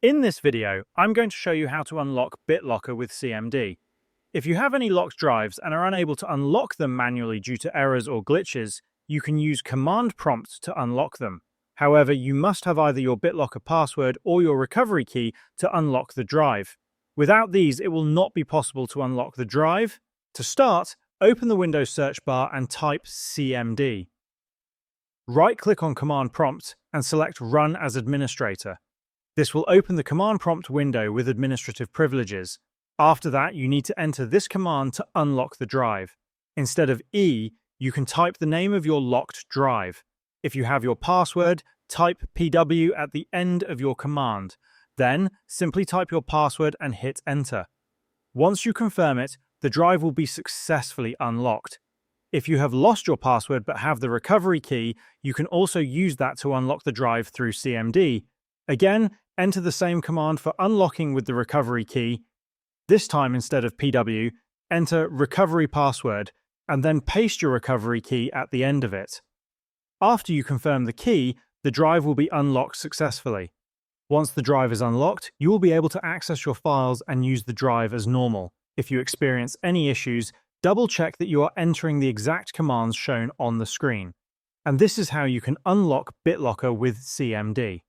In this video, I'm going to show you how to unlock BitLocker with CMD. If you have any locked drives and are unable to unlock them manually due to errors or glitches, you can use command prompt to unlock them. However, you must have either your BitLocker password or your recovery key to unlock the drive. Without these, it will not be possible to unlock the drive. To start, open the Windows search bar and type CMD. Right-click on Command Prompt and select Run as Administrator. This will open the command prompt window with administrative privileges. After that, you need to enter this command to unlock the drive. Instead of E, you can type the name of your locked drive. If you have your password, type PW at the end of your command. Then, simply type your password and hit Enter. Once you confirm it, the drive will be successfully unlocked. If you have lost your password but have the recovery key, you can also use that to unlock the drive through CMD. Again, enter the same command for unlocking with the recovery key. This time, instead of PW, enter recovery password and then paste your recovery key at the end of it. After you confirm the key, the drive will be unlocked successfully. Once the drive is unlocked, you will be able to access your files and use the drive as normal. If you experience any issues, double-check that you are entering the exact commands shown on the screen. And this is how you can unlock BitLocker with CMD.